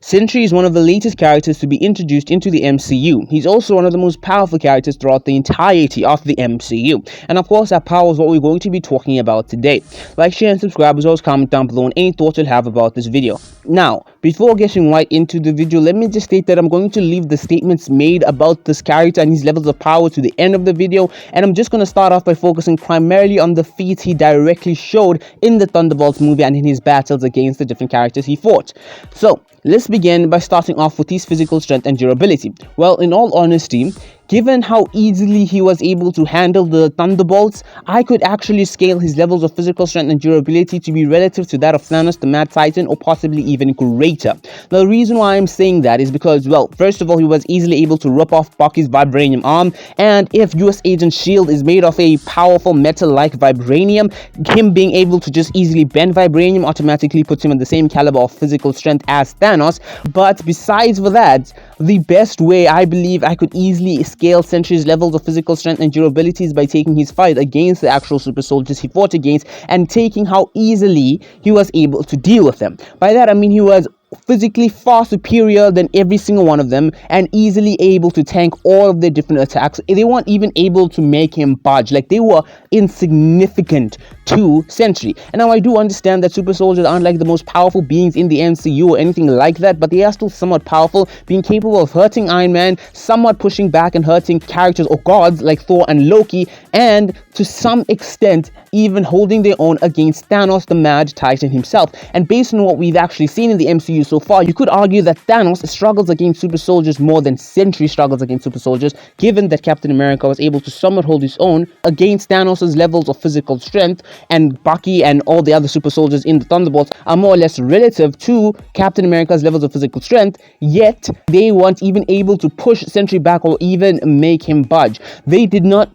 Sentry is one of the latest characters to be introduced into the MCU. He's also one of the most powerful characters throughout the entirety of the MCU. And of course, that power is what we're going to be talking about today. Like, share, and subscribe, as well as comment down below on any thoughts you'll have about this video. Now, before getting right into the video, let me just state that I'm going to leave the statements made about this character and his levels of power to the end of the video. And I'm just going to start off by focusing primarily on the feats he directly showed in the Thunderbolts movie and in his battles against the different characters he fought. So, let's begin by starting off with his physical strength and durability. Well, in all honesty, given how easily he was able to handle the Thunderbolts, I could actually scale his levels of physical strength and durability to be relative to that of Thanos the Mad Titan, or possibly even greater. The reason why I'm saying that is because, well, first of all, he was easily able to rip off Bucky's vibranium arm, and if US Agent's shield is made of a powerful metal-like vibranium, him being able to just easily bend vibranium automatically puts him in the same caliber of physical strength as Thanos. But besides for that, the best way I believe I could easily scale Sentry's levels of physical strength and durability is by taking his fight against the actual super soldiers he fought against and taking how easily he was able to deal with them. By that I mean he was physically far superior than every single one of them and easily able to tank all of their different attacks. They weren't even able to make him budge. Like, they were insignificant to Sentry. And now I do understand that super soldiers aren't like the most powerful beings in the MCU or anything like that, but they are still somewhat powerful, being capable of hurting Iron Man, somewhat pushing back and hurting characters or gods like Thor and Loki, and to some extent even holding their own against Thanos the Mad Titan himself. And based on what we've actually seen in the MCU so far, you could argue that Thanos struggles against super soldiers more than Sentry struggles against super soldiers, given that Captain America was able to somewhat hold his own against Thanos' levels of physical strength, and Bucky and all the other super soldiers in the Thunderbolts are more or less relative to Captain America's levels of physical strength, yet they weren't even able to push Sentry back or even make him budge. They did not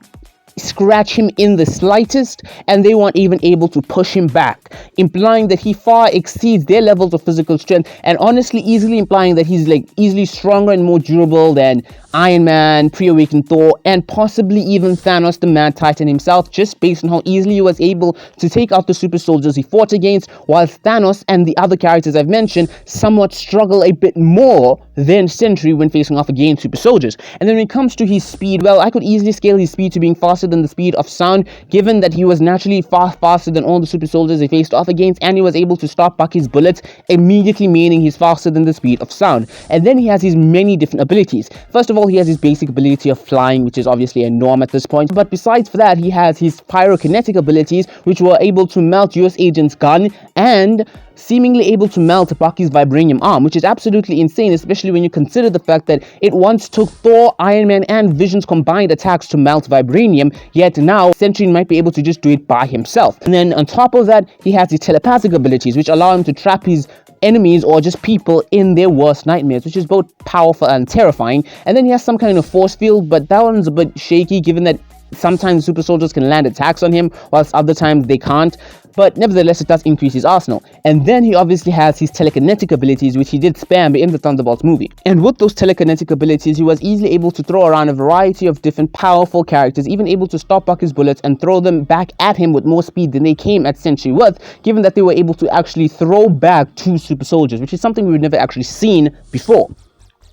scratch him in the slightest, and they weren't even able to push him back, implying that he far exceeds their levels of physical strength, and honestly easily implying that he's like easily stronger and more durable than Iron Man, pre-awakened Thor, and possibly even Thanos the Mad Titan himself, just based on how easily he was able to take out the super soldiers he fought against, whilst Thanos and the other characters I've mentioned somewhat struggle a bit more than Sentry when facing off against super soldiers. And then when it comes to his speed, well, I could easily scale his speed to being faster than the speed of sound, given that he was naturally far faster than all the super soldiers he faced off against, and he was able to stop Bucky's bullets immediately, meaning he's faster than the speed of sound. And then he has his many different abilities. First of all, he has his basic ability of flying, which is obviously a norm at this point, but besides for that, he has his pyrokinetic abilities, which were able to melt US Agent's gun and seemingly able to melt Bucky's vibranium arm, which is absolutely insane, especially when you consider the fact that it once took Thor, Iron Man, and Vision's combined attacks to melt vibranium, yet now Sentry might be able to just do it by himself. And then on top of that, he has his telepathic abilities, which allow him to trap his enemies or just people in their worst nightmares, which is both powerful and terrifying. And then he has some kind of force field, but that one's a bit shaky, given that sometimes super soldiers can land attacks on him, whilst other times they can't. But nevertheless, it does increase his arsenal. And then he obviously has his telekinetic abilities, which he did spam in the Thunderbolts movie. And with those telekinetic abilities, he was easily able to throw around a variety of different powerful characters, even able to stop Bucky's bullets and throw them back at him with more speed than they came at Sentry with, given that they were able to actually throw back two super soldiers, which is something we've never actually seen before.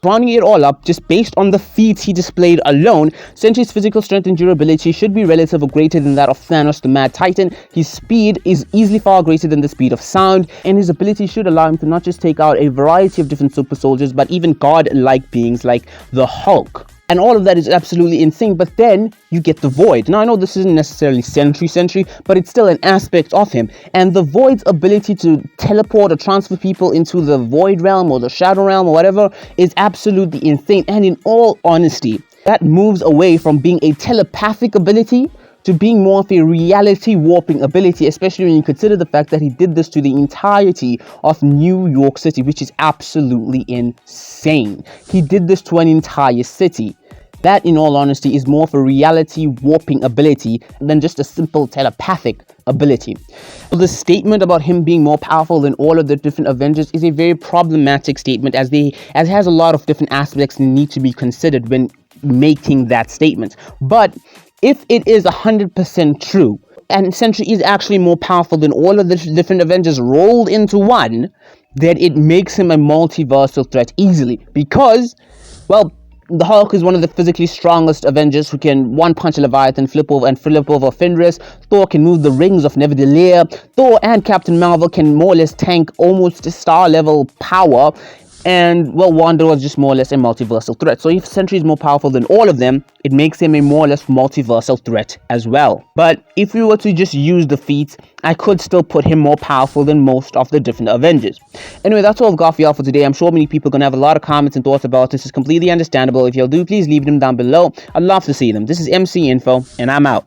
Rounding it all up, just based on the feats he displayed alone, Sentry's physical strength and durability should be relative or greater than that of Thanos the Mad Titan. His speed is easily far greater than the speed of sound, and his ability should allow him to not just take out a variety of different super soldiers, but even god-like beings like the Hulk. And all of that is absolutely insane, but then you get the Void. Now, I know this isn't necessarily Sentry, but it's still an aspect of him. And the Void's ability to teleport or transfer people into the Void realm or the Shadow realm or whatever is absolutely insane. And in all honesty, that moves away from being a telepathic ability to being more of a reality warping ability, especially when you consider the fact that he did this to the entirety of New York City, which is absolutely insane. He did this to an entire city. That, in all honesty, is more of a reality warping ability than just a simple telepathic ability. So the statement about him being more powerful than all of the different Avengers is a very problematic statement, as it has a lot of different aspects that need to be considered when making that statement. But if it is 100% true, and Sentry is actually more powerful than all of the different Avengers rolled into one, then it makes him a multiversal threat easily because, well, the Hulk is one of the physically strongest Avengers who can one-punch a Leviathan, flip over Fenris. Thor can move the rings of Neverdelia. Thor and Captain Marvel can more or less tank almost star-level power. And, well, Wanda was just more or less a multiversal threat. So if Sentry is more powerful than all of them, it makes him a more or less multiversal threat as well. But if we were to just use the feats, I could still put him more powerful than most of the different Avengers. Anyway, that's all I've got for y'all for today. I'm sure many people are going to have a lot of comments and thoughts about this. It's completely understandable. If y'all do, please leave them down below. I'd love to see them. This is MC Info, and I'm out.